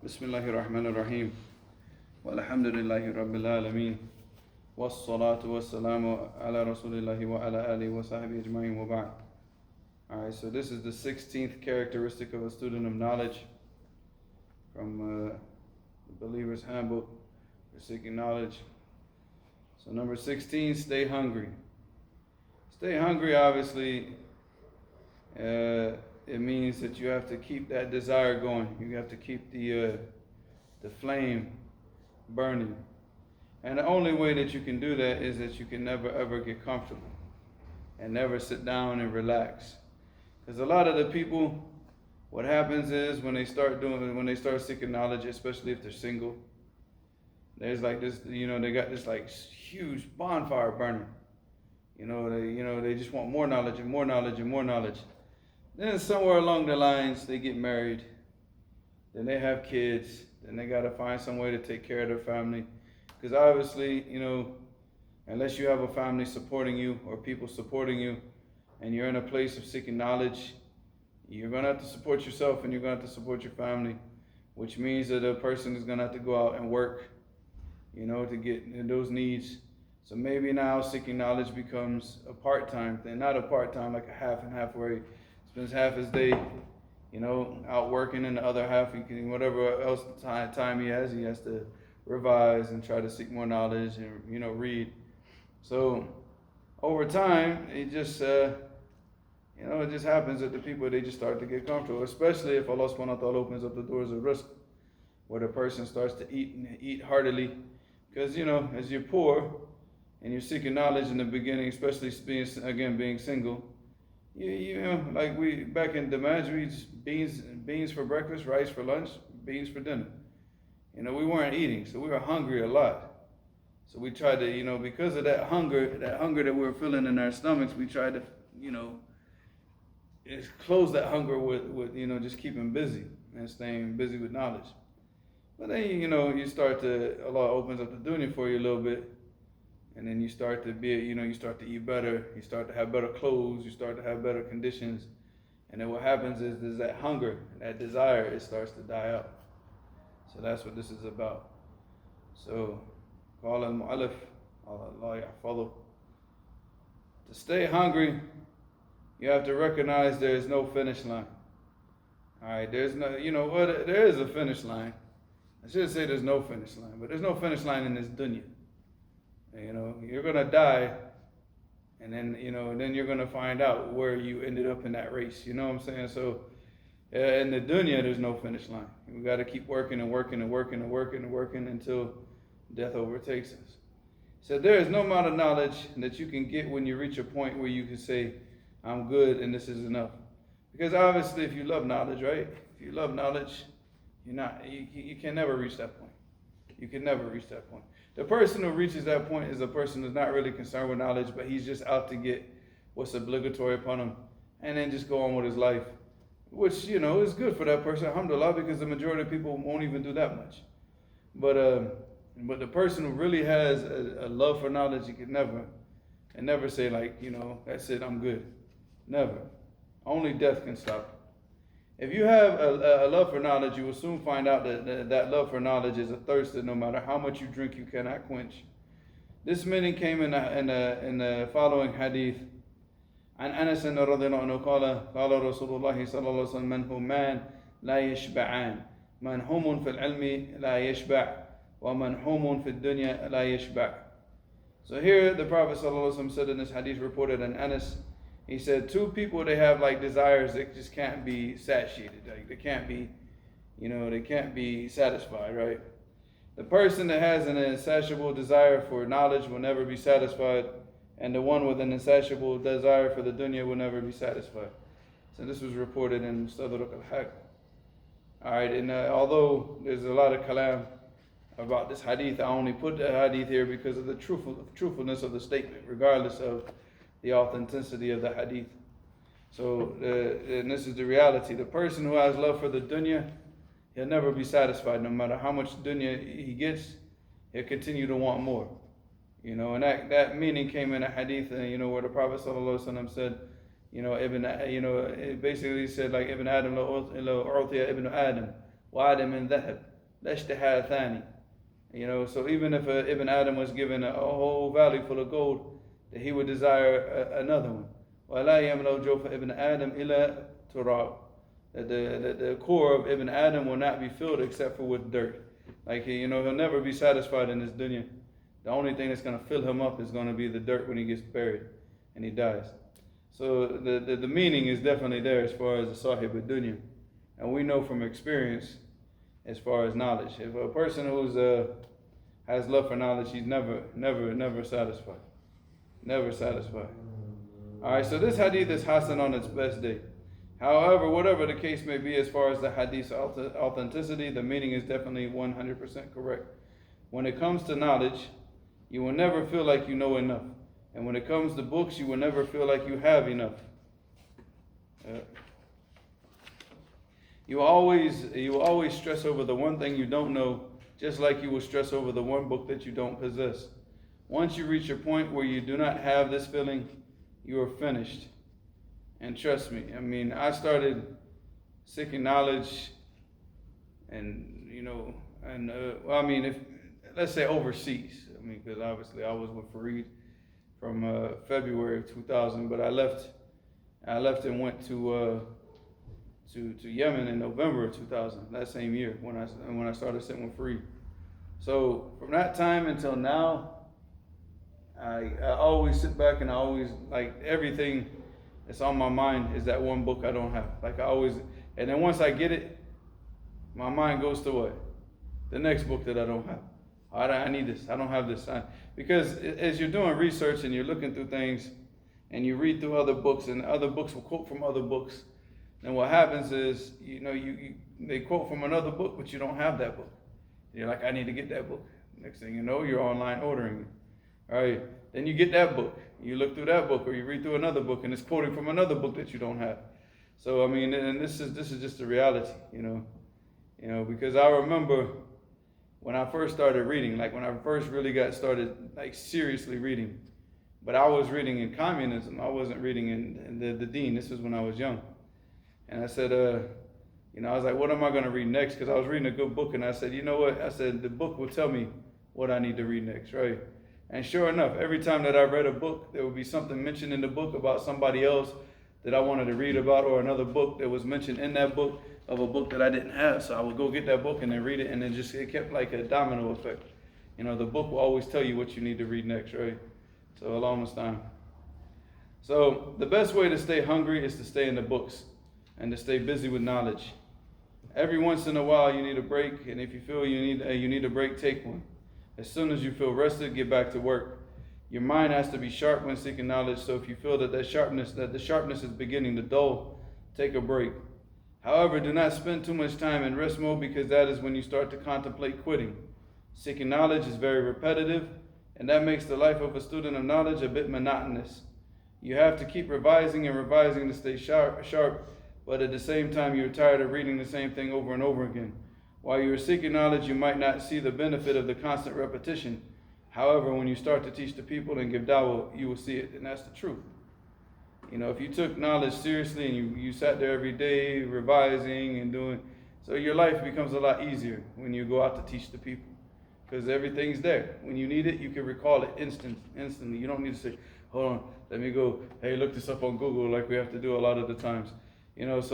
بسم الله الرحمن الرحيم والحمد لله رب العالمين والصلاة والسلام على رسول الله وعلى آله وصحبه أجمعين وبعد. Alright, so this is the 16th characteristic of a student of knowledge from the Believer's Handbook for seeking knowledge. So number 16, stay hungry. Stay hungry, obviously, it means that you have to keep that desire going. You have to keep the flame burning. And the only way that you can do that is that you can never ever get comfortable and never sit down and relax. Because a lot of the people, what happens is when they start seeking knowledge, especially if they're single, there's like this, they got this like huge bonfire burning. They just want more knowledge and more knowledge and more knowledge. Then somewhere along the lines, they get married. Then they have kids. Then they got to find some way to take care of their family. Because obviously, unless you have a family supporting you or people supporting you, and you're in a place of seeking knowledge, you're going to have to support yourself and you're going to have to support your family, which means that a person is going to have to go out and work, to get those needs. So maybe now seeking knowledge becomes a part-time thing, not a part-time like a half and half where he spends half his day, out working, and the other half he can, whatever else time he has to revise and try to seek more knowledge and, read. So over time, it just happens that the people, they just start to get comfortable, especially if Allah subhanahu wa ta'ala opens up the doors of rizq, where the person starts to eat heartily. Because, as you're poor and you're seeking knowledge in the beginning, especially being single, like we back in Damaj, we just beans for breakfast, rice for lunch, beans for dinner. We weren't eating, so we were hungry a lot. So we tried to, because of that hunger that we were feeling in our stomachs, we tried to, close that hunger with just keeping busy and staying busy with knowledge. But then, you start to, Allah opens up the dunya for you a little bit, and then you start to you start to eat better, you start to have better clothes, you start to have better conditions, and then what happens is that hunger, that desire, it starts to die out. So that's what this is about. So, قال المؤلف الله يحفظه, to stay hungry, you have to recognize there is no finish line. Alright, there's no, there is a finish line. I should say there's no finish line, but there's no finish line in this dunya. You're gonna die, and then then you're gonna find out where you ended up in that race. You know what I'm saying? So in the dunya, there's no finish line. We got to keep working and working and working and working and working until death overtakes us. So there is no amount of knowledge that you can get when you reach a point where you can say, I'm good and this is enough. Because obviously, if you love knowledge, right? If you love knowledge, you can never reach that point. You can never reach that point. The person who reaches that point is a person who's not really concerned with knowledge, but he's just out to get what's obligatory upon him and then just go on with his life, which, is good for that person, alhamdulillah, because the majority of people won't even do that much. But the person who really has a love for knowledge, he can never say like, that's it, I'm good. Never. Only death can stop it. If you have a love for knowledge, you will soon find out that love for knowledge is a thirst that no matter how much you drink, you cannot quench. This meaning came in the following hadith. عن أنس رضي الله عنه قال رسول الله صلى الله عليه وسلم منهومان لا يشبعان منهوم في العلم لا يشبع ومنهوم في الدنيا لا يشبع. So here the Prophet ﷺ said in this hadith reported in Anas, he said, two people, they have like desires that just can't be satiated. Like they can't be satisfied, right? The person that has an insatiable desire for knowledge will never be satisfied, and the one with an insatiable desire for the dunya will never be satisfied. So this was reported in Mustadrak al-Haq. Alright, and although there's a lot of kalam about this hadith, I only put the hadith here because of the truthfulness of the statement, regardless of the authenticity of the hadith. So, and this is the reality. The person who has love for the dunya, he'll never be satisfied. No matter how much dunya he gets, he'll continue to want more. And that meaning came in a hadith, where the Prophet ﷺ said, it basically said like Ibn Adam lo u'tiya ibn Adam wa Adam min dhahab. لَاجْتَهَادَ ثَانِي. So even if Ibn Adam was given a whole valley full of gold, that he would desire another one. وَلَا يَمْلَوْ جَوْفَ Ibn Adam إِلَّا تُرَابٍ. That the core of Ibn Adam will not be filled except for with dirt. Like, he'll never be satisfied in this dunya. The only thing that's going to fill him up is going to be the dirt when he gets buried and he dies. So the meaning is definitely there as far as the sahib ad-dunya. And we know from experience as far as knowledge. If a person who's has love for knowledge, he's never satisfied. Never satisfied. Alright, so this hadith is hasan on its best day. However, whatever the case may be as far as the hadith's authenticity, the meaning is definitely 100% correct. When it comes to knowledge, you will never feel like you know enough. And when it comes to books, you will never feel like you have enough. You will always stress over the one thing you don't know, just like you will stress over the one book that you don't possess. Once you reach a point where you do not have this feeling, you are finished. And trust me, I started seeking knowledge and, if let's say overseas. Because obviously I was with Fareed from February of 2000, but I left and went to Yemen in November of 2000, that same year when I started sitting with Fareed. So from that time until now, I always sit back and I always, like, everything that's on my mind is that one book I don't have. And then once I get it, my mind goes to what? The next book that I don't have. I need this. I don't have this. Because as you're doing research and you're looking through things and you read through other books and other books will quote from other books, then what happens is, they quote from another book, but you don't have that book. You're like, I need to get that book. Next thing you know, you're online ordering it. All right. Then you get that book. You look through that book or you read through another book and it's quoting from another book that you don't have. So, and this is just the reality, because I remember when I first started reading, like when I first really got started, like seriously reading, but I was reading in communism. I wasn't reading in the deen. This was when I was young. And I said, I was like, what am I going to read next? Because I was reading a good book and I said, you know what? I said, the book will tell me what I need to read next, right? And sure enough, every time that I read a book, there would be something mentioned in the book about somebody else that I wanted to read about, or another book that was mentioned in that book of a book that I didn't have. So I would go get that book and then read it, and then it kept like a domino effect. The book will always tell you what you need to read next, right? So along this time. So the best way to stay hungry is to stay in the books and to stay busy with knowledge. Every once in a while you need a break, and if you feel you need a break, take one. As soon as you feel rested, get back to work. Your mind has to be sharp when seeking knowledge, so if you feel that the sharpness is beginning to dull, take a break. However, do not spend too much time in rest mode, because that is when you start to contemplate quitting. Seeking knowledge is very repetitive, and that makes the life of a student of knowledge a bit monotonous. You have to keep revising and revising to stay sharp, but at the same time you're tired of reading the same thing over and over again. While you are seeking knowledge, you might not see the benefit of the constant repetition. However, when you start to teach the people and give dawah, you will see it, and that's the truth. If you took knowledge seriously and you sat there every day revising and doing, so your life becomes a lot easier when you go out to teach the people, because everything's there. When you need it, you can recall it instantly. You don't need to say, hold on, let me go, hey, look this up on Google, like we have to do a lot of the times. That's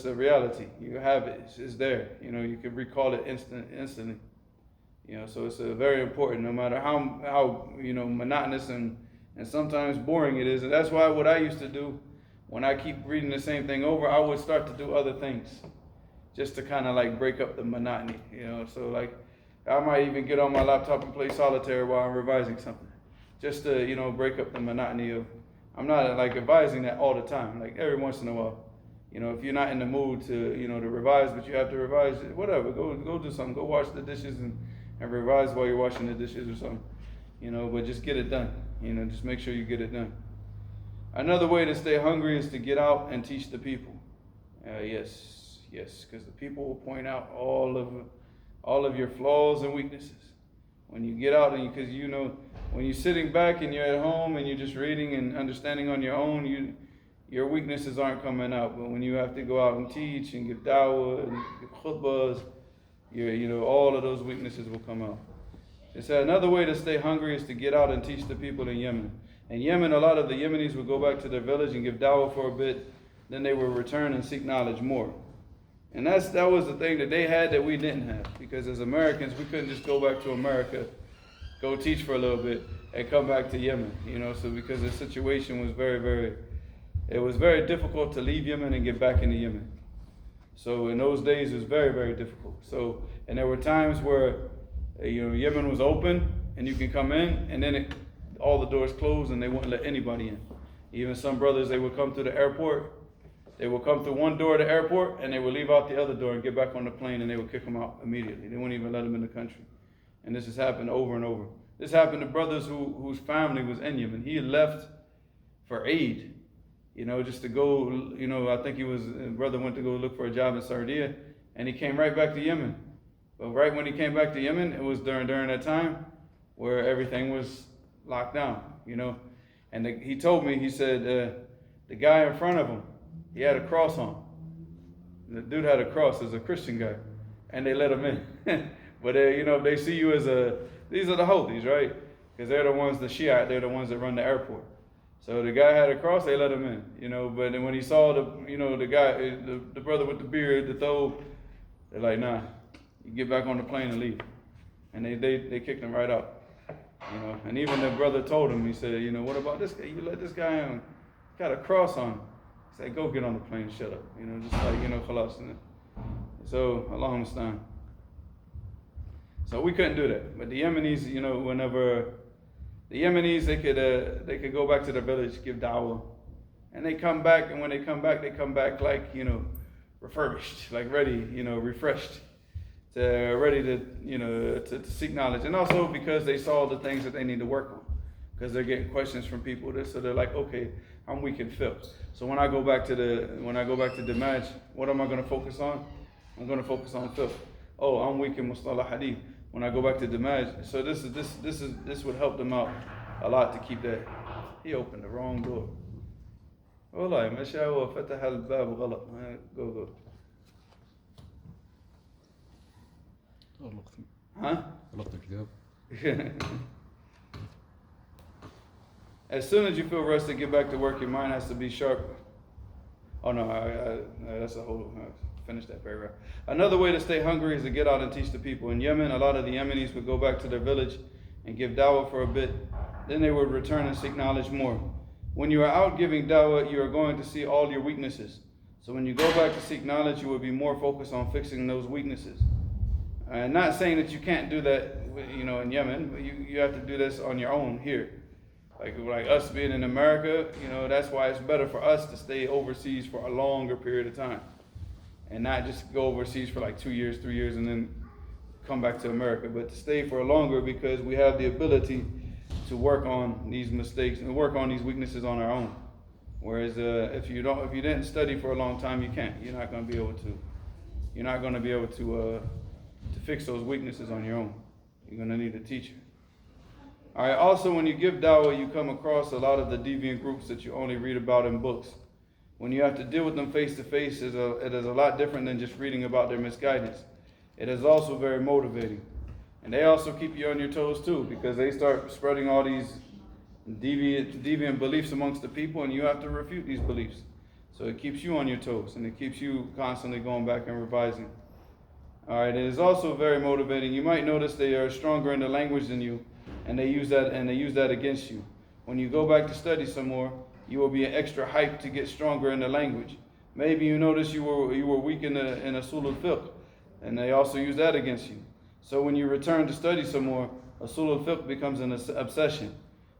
the reality. You have it. It's there. You can recall it instantly. So it's very important, no matter how monotonous and sometimes boring it is. And that's why what I used to do when I keep reading the same thing over, I would start to do other things just to kind of like break up the monotony. So like I might even get on my laptop and play solitaire while I'm revising something, just to break up the monotony of. I'm not like advising that all the time. Like every once in a while. If you're not in the mood to, to revise, but you have to revise, whatever, go do something. Go wash the dishes and revise while you're washing the dishes or something. But just get it done. Just make sure you get it done. Another way to stay hungry is to get out and teach the people. Yes, because the people will point out all of your flaws and weaknesses. When you get out and because when you're sitting back and you're at home and you're just reading and understanding on your own, your weaknesses aren't coming out. But when you have to go out and teach and give dawah and give khutbahs, all of those weaknesses will come out. It said another way to stay hungry is to get out and teach the people in Yemen. In Yemen, a lot of the Yemenis would go back to their village and give dawah for a bit, then they would return and seek knowledge more. And that was the thing that they had that we didn't have, because as Americans, we couldn't just go back to America, go teach for a little bit, and come back to Yemen, so because the situation was it was very difficult to leave Yemen and get back into Yemen. So in those days, it was very, very difficult. So, and there were times where, Yemen was open and you can come in, and then all the doors closed and they wouldn't let anybody in. Even some brothers, they would come to the airport. They would come through one door of the airport and they would leave out the other door and get back on the plane, and they would kick them out immediately. They wouldn't even let them in the country. And this has happened over and over. This happened to brothers whose family was in Yemen. He had left for aid, just to go, I think brother went to go look for a job in Sardinia, and he came right back to Yemen. But right when he came back to Yemen, it was during that time where everything was locked down, And he told me, he said, the guy in front of him, he had a cross on. The dude had a cross as a Christian guy, and they let him in. But they see you as these are the Houthis, right? Because they're the ones, the Shiite, they're the ones that run the airport. So the guy had a cross, they let him in, But then when he saw the guy, the brother with the beard, the thobe, they're like, nah, you get back on the plane and leave. And they kicked him right out, And even the brother told him, he said, what about this guy? You let this guy in, got a cross on him. He said, go get on the plane and shut up, just like, khalas. So, Allah understand. So we couldn't do that. But the Yemenis, whenever the Yemenis, they could go back to their village, give dawah, and they come back. And when they come back like refurbished, like ready, refreshed, ready to seek knowledge. And also because they saw the things that they need to work on, because they're getting questions from people. So they're like, okay, I'm weak in fiqh. So when I go back to Damaj, what am I going to focus on? I'm going to focus on fiqh. Oh, I'm weak in mustalah hadith. When I go back to Damaj, so this would help them out a lot to keep that. He opened the wrong door. والله مشى وفتح الباب غلط. Go. Huh? As soon as you feel rested, get back to work. Your mind has to be sharp. Oh no, that's a whole. Finish that paragraph. Another way to stay hungry is to get out and teach the people. In Yemen, a lot of the Yemenis would go back to their village and give dawah for a bit. Then they would return and seek knowledge more. When you are out giving dawah, you are going to see all your weaknesses. So when you go back to seek knowledge, you will be more focused on fixing those weaknesses. And not saying that you can't do that, in Yemen, but you have to do this on your own here. Like us being in America, that's why it's better for us to stay overseas for a longer period of time. And not just go overseas for like 2 years, 3 years, and then come back to America, but to stay for longer because we have the ability to work on these mistakes and work on these weaknesses on our own. Whereas if you didn't study for a long time, you can't. You're not going to be able to fix those weaknesses on your own. You're going to need a teacher. All right. Also, when you give dawah, you come across a lot of the deviant groups that you only read about in books. When you have to deal with them face to face, it is a lot different than just reading about their misguidance. It is also very motivating. And they also keep you on your toes too, because they start spreading all these deviant beliefs amongst the people, and you have to refute these beliefs. So it keeps you on your toes, and it keeps you constantly going back and revising. All right, it is also very motivating. You might notice they are stronger in the language than you, and they use that against you. When you go back to study some more, you will be extra hyped to get stronger in the language. Maybe you notice you were weak in usul al-fiqh, and they also use that against you. So when you return to study some more, usul al-fiqh becomes an obsession.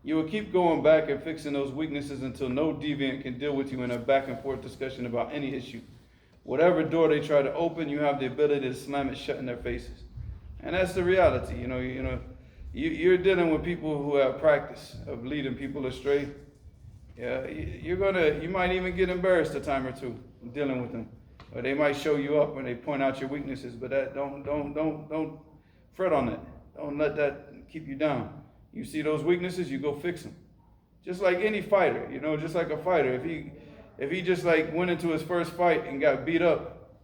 You will keep going back and fixing those weaknesses until no deviant can deal with you in a back and forth discussion about any issue. Whatever door they try to open, you have the ability to slam it shut in their faces. And that's the reality. You're dealing with people who have practice of leading people astray. Yeah, you might even get embarrassed a time or two dealing with them, or they might show you up when they point out your weaknesses. But that don't fret on that. Don't let that keep you down. You see those weaknesses, you go fix them. Just like any fighter, just like a fighter. If he just like went into his first fight and got beat up,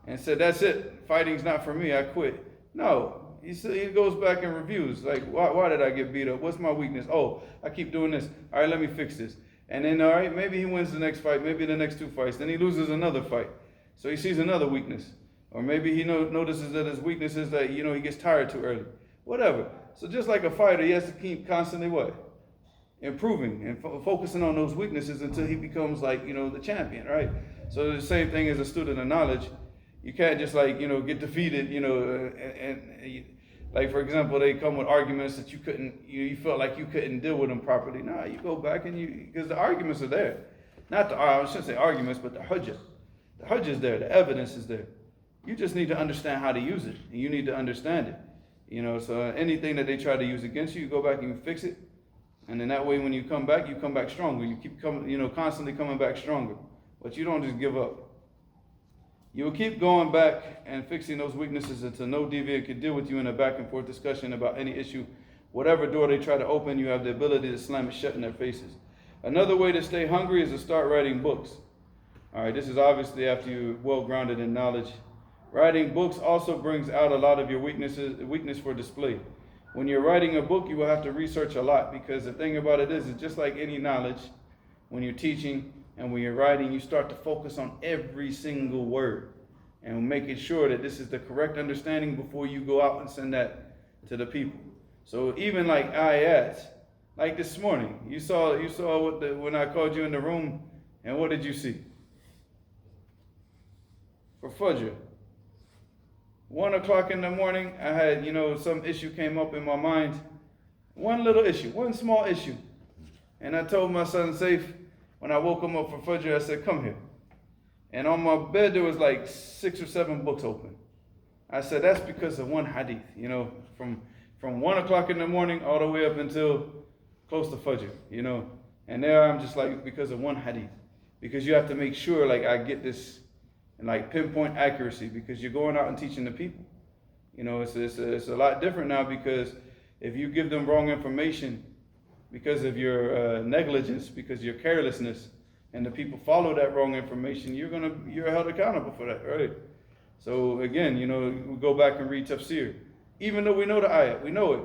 and said, that's it, fighting's not for me, I quit. No, he goes back and reviews, like, why did I get beat up? What's my weakness? Oh, I keep doing this. All right, let me fix this. And then, all right, maybe he wins the next fight, maybe the next 2 fights. Then he loses another fight. So he sees another weakness. Or maybe he notices that his weakness is that, he gets tired too early. Whatever. So just like a fighter, he has to keep constantly what? Improving and focusing on those weaknesses until he becomes like, the champion, right? So the same thing as a student of knowledge. You can't just like, get defeated, and like, for example, they come with arguments that you couldn't, you felt like you couldn't deal with them properly. No, you go back and because the arguments are there. Not I shouldn't say arguments, but the hujjah. The hujjah is there, the evidence is there. You just need to understand how to use it, and you need to understand it. So anything that they try to use against you, you go back and you fix it. And then that way when you come back stronger. You keep coming, constantly coming back stronger. But you don't just give up. You will keep going back and fixing those weaknesses until no deviant can deal with you in a back and forth discussion about any issue. Whatever door they try to open, you have the ability to slam it shut in their faces. Another way to stay hungry is to start writing books. All right, this is obviously after you're well grounded in knowledge. Writing books also brings out a lot of your weakness for display. When you're writing a book, you will have to research a lot, because the thing about it is, it's just like any knowledge. When you're teaching and when you're writing, you start to focus on every single word and making sure that this is the correct understanding before you go out and send that to the people. So even like ayats, like this morning, you saw when I called you in the room, and what did you see? For Fajr. 1 o'clock in the morning, I had, some issue came up in my mind. One little issue, one small issue. And I told my son Saif, when I woke him up for Fajr, I said, come here. And on my bed, there was like 6 or 7 books open. I said, that's because of one hadith, from 1 o'clock in the morning all the way up until close to Fajr, And there I'm just like, because of one hadith. Because you have to make sure, like, I get this and like pinpoint accuracy, because you're going out and teaching the people. It's a lot different now, because if you give them wrong information because of your negligence, because of your carelessness, and the people follow that wrong information, you're held accountable for that, right? So again, we go back and read tafsir. Even though we know the ayah, we know it.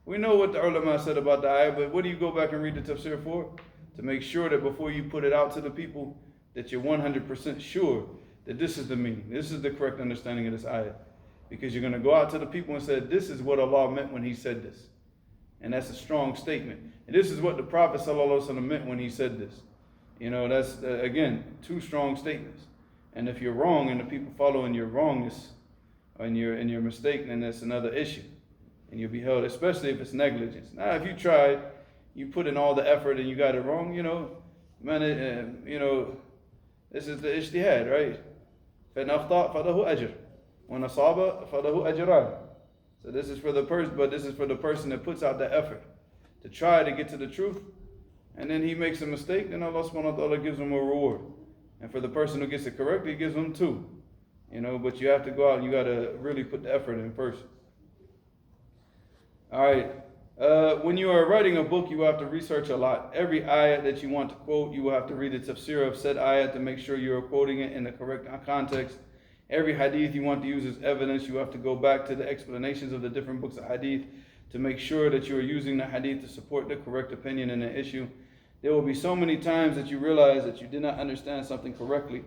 We know what the ulama said about the ayah, but what do you go back and read the tafsir for? To make sure that before you put it out to the people, that you're 100% sure that this is the meaning, this is the correct understanding of this ayah. Because you're going to go out to the people and say, this is what Allah meant when He said this. And that's a strong statement. And this is what the Prophet ﷺ meant when he said this. That's, again, 2 strong statements. And if you're wrong and the people follow in your wrongness and your mistake, then that's another issue. And you'll be held, especially if it's negligence. Now, if you tried, you put in all the effort and you got it wrong, this is the ijtihad, right? فَإِنْ أَخْطَأَ فَلَهُ أَجْرٌ وَإِنْ أَصَابَ فَلَهُ أَجْرَانِ. So this is for the person, but this is for the person that puts out the effort to try to get to the truth, and then he makes a mistake, then Allah subhanahu wa ta'ala gives him a reward. And for the person who gets it correct, He gives him 2. But you have to go out and you got to really put the effort in first. All right. When you are writing a book, you have to research a lot. Every ayat that you want to quote, you will have to read the tafsir of said ayat to make sure you're quoting it in the correct context. Every hadith you want to use as evidence, you have to go back to the explanations of the different books of hadith to make sure that you are using the hadith to support the correct opinion in the issue. There will be so many times that you realize that you did not understand something correctly,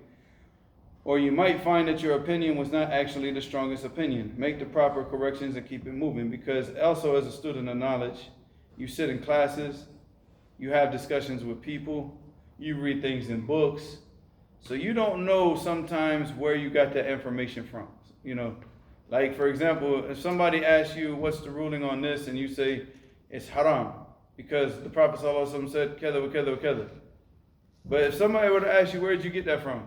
or you might find that your opinion was not actually the strongest opinion. Make the proper corrections and keep it moving, because also as a student of knowledge, you sit in classes, you have discussions with people, you read things in books, so you don't know sometimes where you got that information from. Like for example, if somebody asks you what's the ruling on this, and you say it's haram because the Prophet ﷺ said kada wa kada wa kada. But if somebody were to ask you, where did you get that from?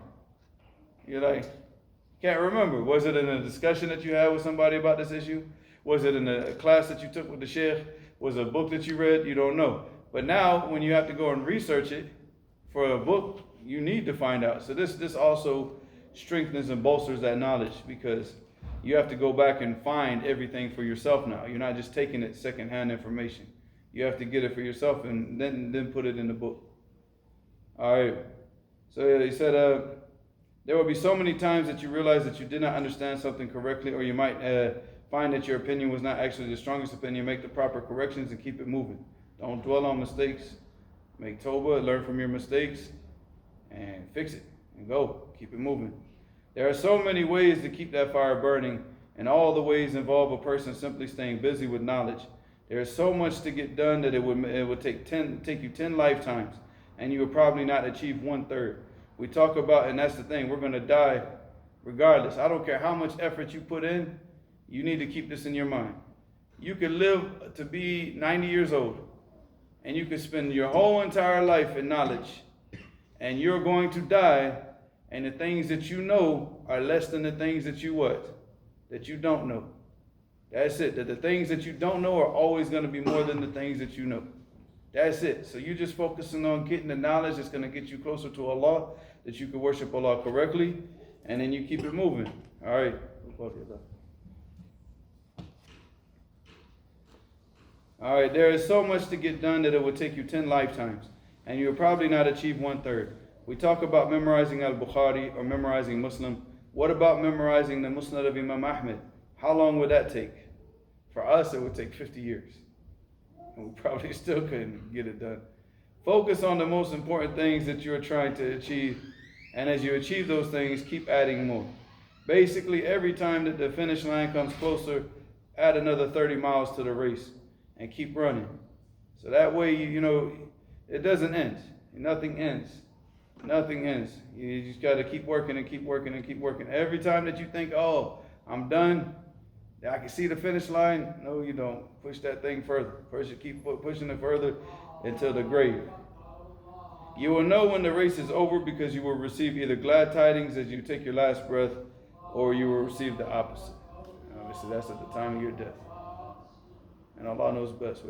You're like, can't remember. Was it in a discussion that you had with somebody about this issue? Was it in a class that you took with the sheikh? Was it a book that you read? You don't know. But now when you have to go and research it for a book, you need to find out. So this also strengthens and bolsters that knowledge, because you have to go back and find everything for yourself now. You're not just taking it secondhand information. You have to get it for yourself and then put it in the book. All right. So he said, There will be so many times that you realize that you did not understand something correctly, or you might find that your opinion was not actually the strongest opinion. Make the proper corrections and keep it moving. Don't dwell on mistakes. Make tawbah, learn from your mistakes, and fix it, and go. Keep it moving. There are so many ways to keep that fire burning, and all the ways involve a person simply staying busy with knowledge. There is so much to get done that it would take you 10 lifetimes, and you will probably not achieve 1/3. We talk about, and that's the thing, we're going to die regardless. I don't care how much effort you put in, you need to keep this in your mind. You could live to be 90 years old, and you could spend your whole entire life in knowledge, and you're going to die, and the things that you know are less than the things that you what? That you don't know. That's it. That the things that you don't know are always going to be more than the things that you know. That's it. So you're just focusing on getting the knowledge that's going to get you closer to Allah, that you can worship Allah correctly, and then you keep it moving. All right. All right. There is so much to get done that it will take you 10 lifetimes, and you will probably not achieve 1/3. We talk about memorizing Al-Bukhari or memorizing Muslim. What about memorizing the Musnad of Imam Ahmed? How long would that take? For us, it would take 50 years. And we probably still couldn't get it done. Focus on the most important things that you're trying to achieve. And as you achieve those things, keep adding more. Basically, every time that the finish line comes closer, add another 30 miles to the race and keep running. So that way, it doesn't end. Nothing ends. Nothing ends. You just got to keep working and keep working and keep working. Every time that you think, oh, I'm done, I can see the finish line. No, you don't. Push that thing further. First, you keep pushing it further until the grave. You will know when the race is over because you will receive either glad tidings as you take your last breath, or you will receive the opposite. Obviously, that's at the time of your death. And Allah knows best.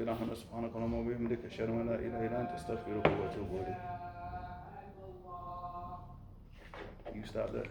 You stop that.